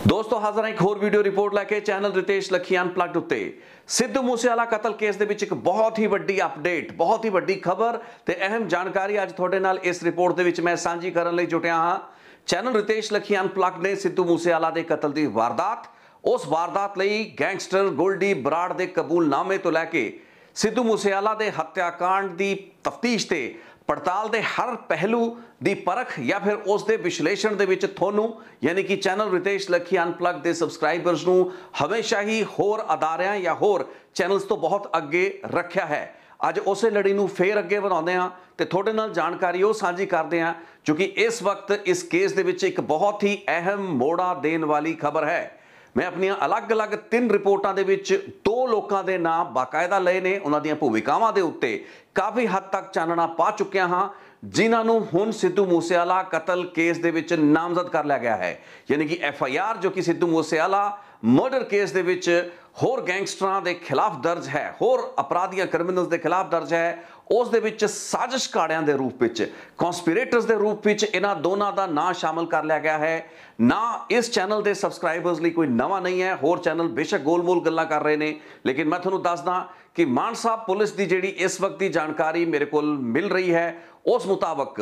दोस्तों हाजिर हैं एक होर वीडियो रिपोर्ट लैके चैनल रितेश लखी अनप्लग्ड उत्ते सिद्धू मूसेवाला कतल केस दे विच एक बहुत ही वड्डी अपडेट बहुत ही वड्डी खबर ते अहम जानकारी अज तुहाडे नाल इस रिपोर्ट दे विच मैं सांझी करन लई जुटिया हां। चैनल रितेश लखी अनप्लग्ड ने सिद्धू मूसेवाला दे कतल दी वारदात उस वारदात लई गैंगस्टर गोल्डी बराड़ दे कबूलनामे तो लैके सिद्धू मूसेवाला दे हत्याकांड दी तफ्तीश ते पड़ताल दे हर पहलू दी परख या फिर उस दे विश्लेषण दे विच थोनू यानी कि चैनल रितेश लखी अनप्लग्ड दे सबसक्राइबर्स नू हमेशा ही होर अदारियां या होर चैनल्स तो बहुत अगे रखा है। अज उस लड़ी नू फेर अगे वधाउंदे हां ते थोड़े नाल जानकारी वो सांझी करदे हां जो कि इस वक्त इस केस दे विच एक बहुत ही अहम मोड़ा देने वाली खबर है। मैं अपनी अलग अलग 3 रिपोर्टां दे विच 2 लोकां दे नाम बाकायदा लए ने उन्हां दीआं भूमिकावां दे उत्ते काफ़ी हद तक चानना पा चुकिया हाँ जिन्हां नूं हुण सिद्धू मूसेवाला कतल केस दे विच नामजद कर लिया गया है। यानी कि FIR जो कि सिद्धू मूसेवाला मर्डर केस दे विच होर गैंगस्टरां दे खिलाफ दर्ज है, होर अपराधियां क्रिमिनल्स दे खिलाफ दर्ज है, उस दे विच साजिश काड़ियां दे रूप विच कॉन्स्पिरेटर्स दे रूप विच इन्हां दोनां दा नाम शामिल कर लिया गया है। ना इस चैनल दे सबसक्राइबर्स लिए कोई नवा नहीं है, होर चैनल बेशक गोलमोल गल्लां कर रहे ने, लेकिन मैं तुहानूं दसदा कि मानसा पुलिस की जिहड़ी इस वक्त की जानकारी मेरे को मिल रही है उस मुताबक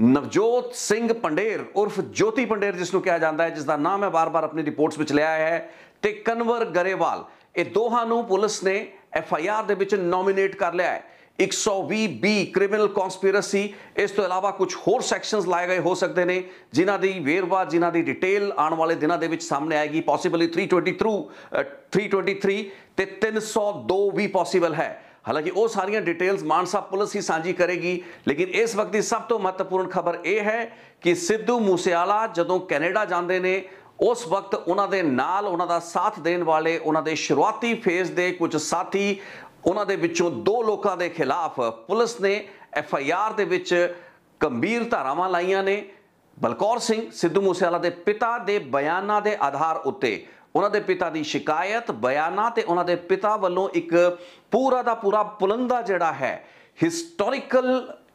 नवजोत सिंह पंडेर उर्फ ज्योति पंडेर जिसनों कहा जाता है, जिसका नाम मैं बार बार अपनी रिपोर्ट्स में लिया है, ते कन्वर गरेवाल ये दोहां नूं पुलिस ने FIR दे विच नॉमिनेट कर लिया है। 120B क्रिमिनल कॉन्स्पिरसी इस तो इलावा कुछ होर सैक्शनस लाए गए हो सकते हैं जिन्हां दी वेरवा जिन्हां दी डिटेल आने वाले दिनों दे विच सामने आएगी। पॉसिबली 323 ते 302 भी पॉसिबल है। हालांकि वो सारियां डिटेल्स मानसा पुलिस ही साझी करेगी, लेकिन इस वक्त की सब तो महत्वपूर्ण खबर यह है कि सिद्धू मूसेवाला जदों कैनेडा जाते ने उस वक्त उन्होंने नाल उन्होंने साथ देने वाले उन्होंने शुरुआती फेज दे कुछ साथी उन्होंने विचों 2 लोगों के खिलाफ पुलिस ने FIR दे विच गंभीर धारावां लाइयां ने। बलकौर सिंह सिद्धू मूसेवाला दे पिता दे बयानां दे आधार उत्ते उन्होंने पिता की शिकायत बयाना ते उन्होंने पिता वालों एक पूरा दा पूरा पुलंदा जिहड़ा है हिस्टोरिकल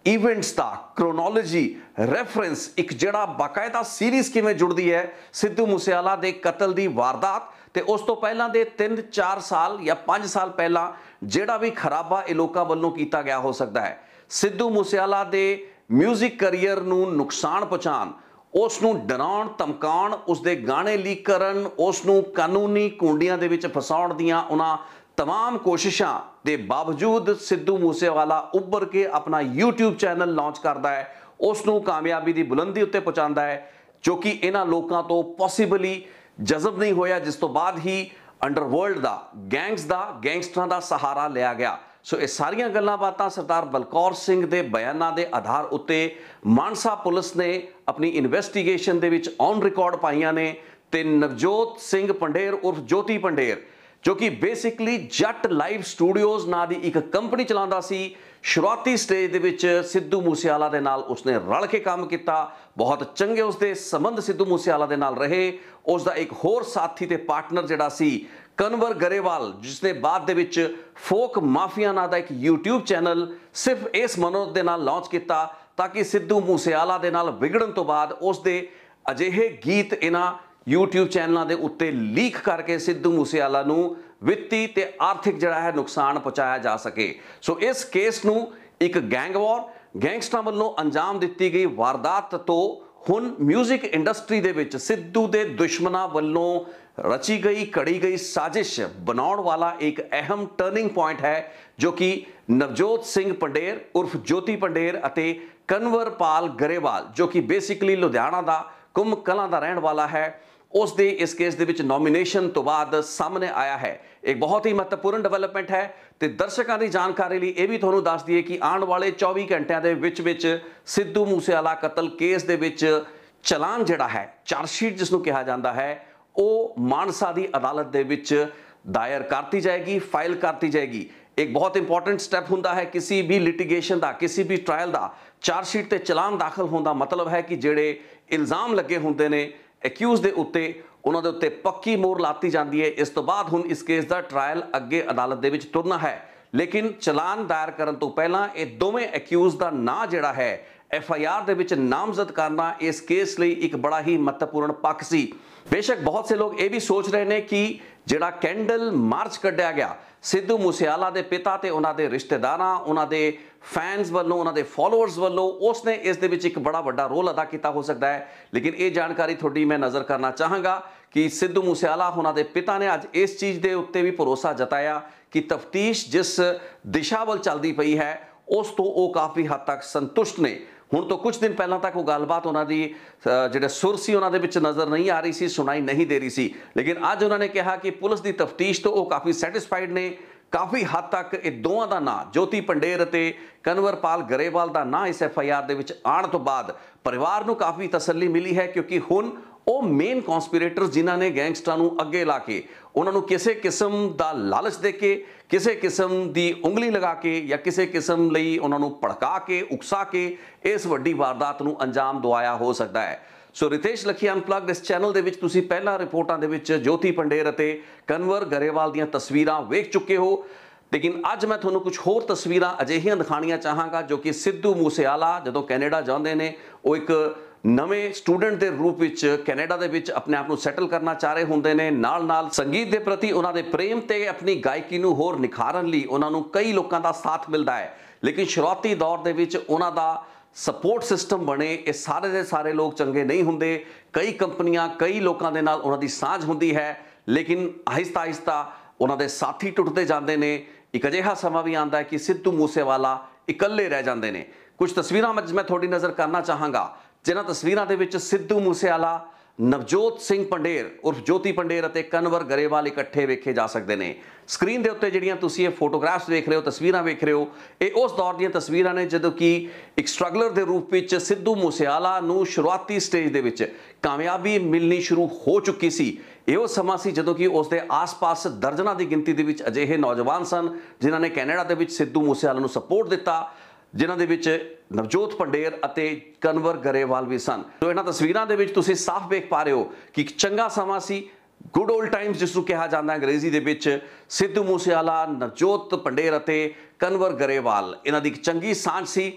इवेंट्स का क्रोनोलॉजी रेफरेंस एक जिहड़ा बाकायदा सीरीज किवें जुड़दी है सिद्धू मूसेवाला दे कतल दी वारदात ते उस तो पहलां दे 3-4 साल या 5 साल पहलां जिहड़ा भी खराबा ये लोकां वल्लों कीता गया हो सकता है। सिद्धू मूसेवाला दे म्यूजिक करियर नूं नुकसान पहुंचाण उसनूं डराउण धमकाउण उसदे गाने लीक करन उसनूं कानूनी कुंडियां दे विच फसाउण दियां उन्हां तमाम कोशिशां दे बावजूद सिद्धू मूसेवाला उभर के अपना YouTube चैनल लॉन्च करता है, उसनूं कामयाबी की बुलंदी उत्ते पहुंचाता है जो कि इन्हां लोकां तो पॉसिबली जज़ब नहीं होया, जिस तो बाद ही अंडरवर्ल्ड दा गैंगस्टरां दा सहारा लिया गया। सो ये सारियां गल्लां बातां सरदार बलकौर सिंह दे बयानां दे आधार उत्ते मानसा पुलिस ने अपनी इन्वेस्टिगेशन दे विच ऑन रिकॉर्ड पाईयां ने ते नवजोत सिंह पंडेर उर्फ ज्योति पंडेर जो कि बेसिकली जट लाइव स्टूडियोज ना दी एक कंपनी चलाता सी, शुरुआती स्टेज दे विच सिद्धू मूसेवाला दे नाल उसने रल के काम किया, बहुत चंगे उसके संबंध सिद्धू मूसेवाला दे नाल रहे। उसका एक होर साथी ते पार्टनर जिहड़ा सी कन्वर गरेवाल जिसने बाद दे विच फोक माफिया ना दा एक YouTube चैनल सिर्फ इस मनोरथ दे नाल लॉन्च किया ताकि सिद्धू मूसेवाला दे नाल विगड़न तो बाद उसके अजिहे गीत इन्हां YouTube चैनलों के उत्ते लीक करके सिद्धू मूसेवाला नूं वित्ती ते आर्थिक जिहड़ा है नुकसान पहुंचाया जा सके। सो इस केस नूं एक गैंग वॉर गैंगस्टरां वल्लों अंजाम दित्ती गई वारदात तो हुण म्यूजिक इंडस्ट्री दे विच सिद्धू दे दुश्मनां वल्लों रची गई कड़ी गई साजिश बनाउण वाला एक अहम टर्निंग पॉइंट है जो कि नवजोत सिंह पंडेर उर्फ ज्योति पंडेर अते कन्वरपाल गरेवाल जो कि बेसिकली लुधियाना दा कुंभ कलां दा रहण वाला है उस दे इस केस दे विच नॉमिनेशन तो बाद सामने आया है। एक बहुत ही महत्वपूर्ण डेवलपमेंट है ते दर्शकों की जानकारी लिए यह भी तुहानूं दस दिए कि आने वाले 24 घंटिया के विच सिद्धू मूसेवाला कतल केस दे विच चलान जिहड़ा है चार्जशीट जिसनूं कहा जाता है वो मानसा की अदालत दे विच दायर करती जाएगी, फाइल करती जाएगी। एक बहुत इंपॉर्टेंट स्टैप हुंदा है किसी भी लिटिगेशन का किसी भी ट्रायल का चार्जशीट ते चलान दाखिल होने का मतलब है कि जिहड़े इल्जाम लगे होंदे ने एक्यूज दे उत्ते उन्हां दे उत्ते पक्की मोहर लाती जाती है। इस तो बाद हुण इस केस का ट्रायल अगे अदालत दे विच तुरना है, लेकिन चलान दायर करन तो पहला ये दोवें एक्यूज का नाम जिहड़ा है FIR ਦੇ ਵਿੱਚ ਨਾਮਜ਼ਦ ਕਰਨਾ ਇਸ ਕੇਸ ਲਈ ਇੱਕ ਬੜਾ ਹੀ ਮਹੱਤਵਪੂਰਨ ਪੱਖ ਸੀ। ਬੇਸ਼ੱਕ ਬਹੁਤ ਸੇ ਲੋਕ ਇਹ ਵੀ ਸੋਚ ਰਹੇ ਨੇ ਕਿ ਜਿਹੜਾ ਕੈਂਡਲ ਮਾਰਚ ਕੱਢਿਆ ਗਿਆ ਸਿੱਧੂ ਮੂਸੇਵਾਲਾ ਦੇ ਪਿਤਾ ਤੇ ਉਹਨਾਂ ਦੇ ਰਿਸ਼ਤੇਦਾਰਾਂ, ਉਹਨਾਂ ਦੇ ਫੈਨਸ ਵੱਲੋਂ, ਉਹਨਾਂ ਦੇ ਫਾਲੋਅਰਸ ਵੱਲੋਂ, ਉਸਨੇ ਇਸ ਦੇ ਵਿੱਚ ਇੱਕ ਬੜਾ ਵੱਡਾ ਰੋਲ ਅਦਾ ਕੀਤਾ ਹੋ ਸਕਦਾ ਹੈ। ਲੇਕਿਨ ਇਹ ਜਾਣਕਾਰੀ ਤੁਹਾਡੀ ਮੈਂ ਨਜ਼ਰ ਕਰਨਾ ਚਾਹਾਂਗਾ ਕਿ ਸਿੱਧੂ ਮੂਸੇਵਾਲਾ ਉਹਨਾਂ ਦੇ ਪਿਤਾ ਨੇ ਅੱਜ ਇਸ ਚੀਜ਼ ਦੇ ਉੱਤੇ ਵੀ ਭਰੋਸਾ ਜਤਾਇਆ ਕਿ ਤਫਤੀਸ਼ ਜਿਸ ਦਿਸ਼ਾ ਵੱਲ ਚੱਲਦੀ ਪਈ ਹੈ ਉਸ ਤੋਂ ਉਹ ਕਾਫੀ ਹੱਦ ਤੱਕ ਸੰਤੁਸ਼ਟ ਨੇ। ਹੁਣ ਤੋਂ ਕੁਝ ਦਿਨ ਪਹਿਲਾਂ ਤੱਕ ਉਹ ਗੱਲਬਾਤ ਉਹਨਾਂ ਦੀ ਜਿਹੜੇ ਸੁਰ ਸੀ ਉਹਨਾਂ ਦੇ ਵਿੱਚ ਨਜ਼ਰ ਨਹੀਂ ਆ ਰਹੀ ਸੀ, ਸੁਣਾਈ ਨਹੀਂ ਦੇ ਰਹੀ ਸੀ, ਲੇਕਿਨ ਅੱਜ ਉਹਨਾਂ ਨੇ ਕਿਹਾ ਕਿ ਪੁਲਿਸ ਦੀ ਤਫਤੀਸ਼ ਤੋਂ ਉਹ ਕਾਫੀ ਸੈਟੀਸਫਾਈਡ ਨੇ। ਕਾਫੀ ਹੱਦ ਤੱਕ ਇਹ ਦੋਵਾਂ ਦਾ ਨਾਂ, ਜੋਤੀ ਪੰਡੇਰ ਅਤੇ ਕਨਵਰਪਾਲ ਗਰੇਵਾਲ ਦਾ ਨਾਂ ਇਸ FIR ਦੇ ਵਿੱਚ ਆਉਣ ਤੋਂ ਬਾਅਦ ਪਰਿਵਾਰ ਨੂੰ ਕਾਫੀ ਤਸੱਲੀ ਮਿਲੀ ਹੈ, ਕਿਉਂਕਿ ਹੁਣ ਉਹ ਮੇਨ ਕਨਸਪੀਰੇਟਰਸ ਜਿਨ੍ਹਾਂ ਨੇ ਗੈਂਗਸਟਰਾਂ ਨੂੰ ਅੱਗੇ ਲਾ ਕੇ ਉਹਨਾਂ ਨੂੰ ਕਿਸੇ ਕਿਸਮ ਦਾ ਲਾਲਚ ਦੇ ਕੇ, ਕਿਸੇ ਕਿਸਮ ਦੀ ਉਂਗਲੀ ਲਗਾ ਕੇ ਜਾਂ ਕਿਸੇ ਕਿਸਮ ਲਈ ਉਹਨਾਂ ਨੂੰ ਭੜਕਾ ਕੇ, ਉਕਸਾ ਕੇ ਇਸ ਵੱਡੀ ਵਾਰਦਾਤ ਨੂੰ ਅੰਜਾਮ ਦਵਾਇਆ ਹੋ ਸਕਦਾ ਹੈ। ਸੋ ਰਿਤੇਸ਼ ਲੱਖੀ ਅਨਪਲੱਗਡ ਇਸ ਚੈਨਲ ਦੇ ਵਿੱਚ ਤੁਸੀਂ ਪਹਿਲਾਂ ਰਿਪੋਰਟਾਂ ਦੇ ਵਿੱਚ ਜੋਤੀ ਪੰਡੇਰ ਅਤੇ ਕਨਵਰ ਗਰੇਵਾਲ ਦੀਆਂ ਤਸਵੀਰਾਂ ਵੇਖ ਚੁੱਕੇ ਹੋ, ਲੇਕਿਨ ਅੱਜ ਮੈਂ ਤੁਹਾਨੂੰ ਕੁਝ ਹੋਰ ਤਸਵੀਰਾਂ ਅਜਿਹੀਆਂ ਦਿਖਾਣੀਆਂ ਚਾਹਾਂਗਾ ਜੋ ਕਿ ਸਿੱਧੂ ਮੂਸੇਵਾਲਾ ਜਦੋਂ ਕੈਨੇਡਾ ਜਾਂਦੇ ਨੇ, ਉਹ ਇੱਕ ਨਵੇਂ ਸਟੂਡੈਂਟ ਦੇ ਰੂਪ ਵਿੱਚ ਕੈਨੇਡਾ ਦੇ ਵਿੱਚ ਆਪਣੇ ਆਪ ਨੂੰ ਸੈਟਲ ਕਰਨਾ ਚਾਹ ਰਹੇ ਹੁੰਦੇ ਨੇ। ਨਾਲ-ਨਾਲ ਸੰਗੀਤ ਦੇ ਪ੍ਰਤੀ ਉਹਨਾਂ ਦੇ ਪ੍ਰੇਮ ਤੇ ਆਪਣੀ ਗਾਇਕੀ ਨੂੰ ਹੋਰ ਨਿਖਾਰਨ ਲਈ ਉਹਨਾਂ ਨੂੰ ਕਈ ਲੋਕਾਂ ਦਾ ਸਾਥ ਮਿਲਦਾ ਹੈ, ਲੇਕਿਨ ਸ਼ੁਰੂਆਤੀ ਦੌਰ ਦੇ ਵਿੱਚ ਉਹਨਾਂ ਦਾ ਸਪੋਰਟ ਸਿਸਟਮ ਬਣੇ ਇਹ ਸਾਰੇ ਦੇ ਸਾਰੇ ਲੋਕ ਚੰਗੇ ਨਹੀਂ ਹੁੰਦੇ। ਕਈ ਕੰਪਨੀਆਂ, ਕਈ ਲੋਕਾਂ ਦੇ ਨਾਲ ਉਹਨਾਂ ਦੀ ਸਾਂਝ ਹੁੰਦੀ ਹੈ, ਲੇਕਿਨ ਆਹਿਸਤਾ ਆਹਿਸਤਾ ਉਹਨਾਂ ਦੇ ਸਾਥੀ ਟੁੱਟਦੇ ਜਾਂਦੇ ਨੇ। ਇੱਕ ਅਜਿਹਾ ਸਮਾਂ ਵੀ ਆਉਂਦਾ ਹੈ ਕਿ ਸਿੱਧੂ ਮੂਸੇਵਾਲਾ ਇਕੱਲੇ ਰਹਿ ਜਾਂਦੇ ਨੇ। ਕੁਝ ਤਸਵੀਰਾਂ ਮੈਂ ਤੁਹਾਡੀ ਨਜ਼ਰ ਕਰਨਾ ਚਾਹਾਂਗਾ ਜਿਨ੍ਹਾਂ ਤਸਵੀਰਾਂ ਦੇ ਵਿੱਚ ਸਿੱਧੂ ਮੂਸੇਵਾਲਾ, ਨਵਜੋਤ ਸਿੰਘ ਪੰਡੇਰ ਉਰਫ ਜੋਤੀ ਪੰਡੇਰ ਅਤੇ ਕਨਵਰ ਗਰੇਵਾਲ ਇਕੱਠੇ ਵੇਖੇ ਜਾ ਸਕਦੇ ਨੇ। ਸਕਰੀਨ ਦੇ ਉੱਤੇ ਜਿਹੜੀਆਂ ਤੁਸੀਂ ਇਹ ਫੋਟੋਗ੍ਰਾਫਸ ਵੇਖ ਰਹੇ ਹੋ, ਤਸਵੀਰਾਂ ਵੇਖ ਰਹੇ ਹੋ, ਇਹ ਉਸ ਦੌਰ ਦੀਆਂ ਤਸਵੀਰਾਂ ਨੇ ਜਦੋਂ ਕਿ ਇੱਕ ਸਟਰਗਲਰ ਦੇ ਰੂਪ ਵਿੱਚ ਸਿੱਧੂ ਮੂਸੇਵਾਲਾ ਨੂੰ ਸ਼ੁਰੂਆਤੀ ਸਟੇਜ ਦੇ ਵਿੱਚ ਕਾਮਯਾਬੀ ਮਿਲਣੀ ਸ਼ੁਰੂ ਹੋ ਚੁੱਕੀ ਸੀ। ਇਹ ਉਹ ਸਮਾਂ ਸੀ ਜਦੋਂ ਕਿ ਉਸ ਦੇ ਆਸ-ਪਾਸ ਦਰਜਨਾਂ ਦੀ ਗਿਣਤੀ ਦੇ ਵਿੱਚ ਅਜਿਹੇ ਨੌਜਵਾਨ ਸਨ ਜਿਨ੍ਹਾਂ ਨੇ ਕੈਨੇਡਾ ਦੇ ਵਿੱਚ ਸਿੱਧੂ ਮੂਸੇਵਾਲਾ ਨੂੰ ਸਪੋਰਟ ਦਿੱਤਾ, ਜਿਨ੍ਹਾਂ ਦੇ ਵਿੱਚ ਨਵਜੋਤ ਪੰਡੇਰ ਅਤੇ ਕਨਵਰ ਗਰੇਵਾਲ ਵੀ ਸਨ। ਸੋ ਇਹਨਾਂ ਤਸਵੀਰਾਂ ਦੇ ਵਿੱਚ ਤੁਸੀਂ ਸਾਫ਼ ਵੇਖ ਪਾ ਰਹੇ ਹੋ ਕਿ ਇੱਕ ਚੰਗਾ ਸਮਾਂ ਸੀ, ਗੁੱਡ ਓਲਡ ਟਾਈਮਸ ਜਿਸ ਨੂੰ ਕਿਹਾ ਜਾਂਦਾ ਅੰਗਰੇਜ਼ੀ ਦੇ ਵਿੱਚ। ਸਿੱਧੂ ਮੂਸੇਵਾਲਾ, ਨਵਜੋਤ ਪੰਡੇਰ ਅਤੇ ਕਨਵਰ ਗਰੇਵਾਲ, ਇਹਨਾਂ ਦੀ ਇੱਕ ਚੰਗੀ ਸਾਂਝ ਸੀ।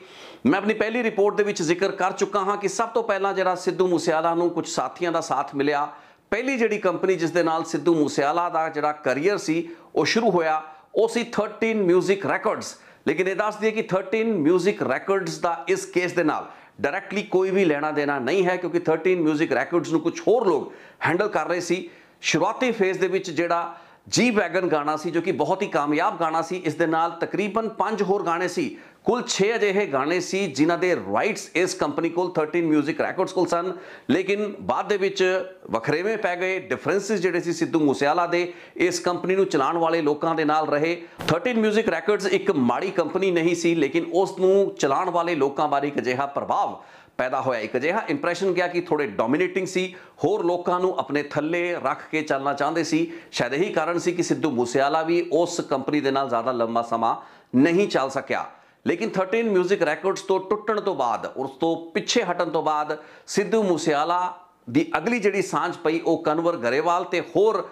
ਮੈਂ ਆਪਣੀ ਪਹਿਲੀ ਰਿਪੋਰਟ ਦੇ ਵਿੱਚ ਜ਼ਿਕਰ ਕਰ ਚੁੱਕਾ ਹਾਂ ਕਿ ਸਭ ਤੋਂ ਪਹਿਲਾਂ ਜਿਹੜਾ ਸਿੱਧੂ ਮੂਸੇਵਾਲਾ ਨੂੰ ਕੁਝ ਸਾਥੀਆਂ ਦਾ ਸਾਥ ਮਿਲਿਆ, ਪਹਿਲੀ ਜਿਹੜੀ ਕੰਪਨੀ ਜਿਸ ਦੇ ਨਾਲ ਸਿੱਧੂ ਮੂਸੇਵਾਲਾ ਦਾ ਜਿਹੜਾ ਕਰੀਅਰ ਸੀ ਉਹ ਸ਼ੁਰੂ ਹੋਇਆ, ਉਹ ਸੀ 13 ਮਿਊਜ਼ਿਕ ਰੈਕੋਰਡਸ। ਲੇਕਿਨ ਇਹ ਦੱਸ ਦਈਏ ਕਿ 13 ਮਿਊਜ਼ਿਕ ਰੈਕੋਰਡਸ ਦਾ ਇਸ ਕੇਸ ਦੇ ਨਾਲ ਡਾਇਰੈਕਟਲੀ ਕੋਈ ਵੀ ਲੈਣਾ ਦੇਣਾ ਨਹੀਂ ਹੈ, ਕਿਉਂਕਿ 13 ਮਿਊਜ਼ਿਕ ਰੈਕੋਰਡਸ ਨੂੰ ਕੁਝ ਹੋਰ ਲੋਕ ਹੈਂਡਲ ਕਰ ਰਹੇ ਸੀ। ਸ਼ੁਰੂਆਤੀ ਫੇਜ਼ ਦੇ ਵਿੱਚ ਜਿਹੜਾ ਜੀ ਵੈਗਨ ਗਾਣਾ ਸੀ ਜੋ ਕਿ ਬਹੁਤ ਹੀ ਕਾਮਯਾਬ ਗਾਣਾ ਸੀ, ਇਸ ਦੇ ਨਾਲ ਤਕਰੀਬਨ 5 ਹੋਰ ਗਾਣੇ ਸੀ, ਕੁੱਲ 6 ਅਜਿਹੇ ਗਾਣੇ ਸੀ ਜਿਨ੍ਹਾਂ ਦੇ ਰਾਈਟਸ ਇਸ ਕੰਪਨੀ ਕੋਲ 13 ਮਿਊਜ਼ਿਕ ਰੈਕੋਰਡਸ ਕੋਲ ਸਨ। ਲੇਕਿਨ ਬਾਅਦ ਦੇ ਵਿੱਚ ਵੱਖਰੇਵੇਂ ਪੈ ਗਏ, ਡਿਫਰੈਂਸਿਸ ਜਿਹੜੇ ਸੀ ਸਿੱਧੂ ਮੂਸੇਵਾਲਾ ਦੇ ਇਸ ਕੰਪਨੀ ਨੂੰ ਚਲਾਉਣ ਵਾਲੇ ਲੋਕਾਂ ਦੇ ਨਾਲ ਰਹੇ। 13 ਮਿਊਜ਼ਿਕ ਰੈਕੋਰਡਸ ਇੱਕ ਮਾੜੀ ਕੰਪਨੀ ਨਹੀਂ ਸੀ, ਲੇਕਿਨ ਉਸ ਨੂੰ ਚਲਾਉਣ ਵਾਲੇ ਲੋਕਾਂ ਬਾਰੇ ਇੱਕ ਅਜਿਹਾ ਪ੍ਰਭਾਵ ਪੈਦਾ ਹੋਇਆ, ਇੱਕ ਅਜਿਹਾ ਇੰਪ੍ਰੈਸ਼ਨ ਗਿਆ ਕਿ ਥੋੜੇ ਡੋਮੀਨੇਟਿੰਗ ਸੀ, ਹੋਰ ਲੋਕਾਂ ਨੂੰ ਆਪਣੇ ਥੱਲੇ ਰੱਖ ਕੇ ਚੱਲਣਾ ਚਾਹੁੰਦੇ ਸੀ। ਸ਼ਾਇਦ ਇਹੀ ਕਾਰਨ ਸੀ ਕਿ ਸਿੱਧੂ ਮੂਸੇਵਾਲਾ ਵੀ ਉਸ ਕੰਪਨੀ ਦੇ ਨਾਲ ਜ਼ਿਆਦਾ ਲੰਬਾ ਸਮਾਂ ਨਹੀਂ ਚੱਲ ਸਕਿਆ। ਲੇਕਿਨ 13 ਮਿਊਜ਼ਿਕ ਰੈਕੋਰਡਸ ਤੋਂ ਟੁੱਟਣ ਤੋਂ ਬਾਅਦ, ਉਸ ਤੋਂ ਪਿੱਛੇ ਹਟਣ ਤੋਂ ਬਾਅਦ ਸਿੱਧੂ ਮੂਸੇਵਾਲਾ ਦੀ ਅਗਲੀ ਜਿਹੜੀ ਸਾਂਝ ਪਈ ਉਹ ਕਨਵਰ ਗਰੇਵਾਲ ਤੇ ਹੋਰ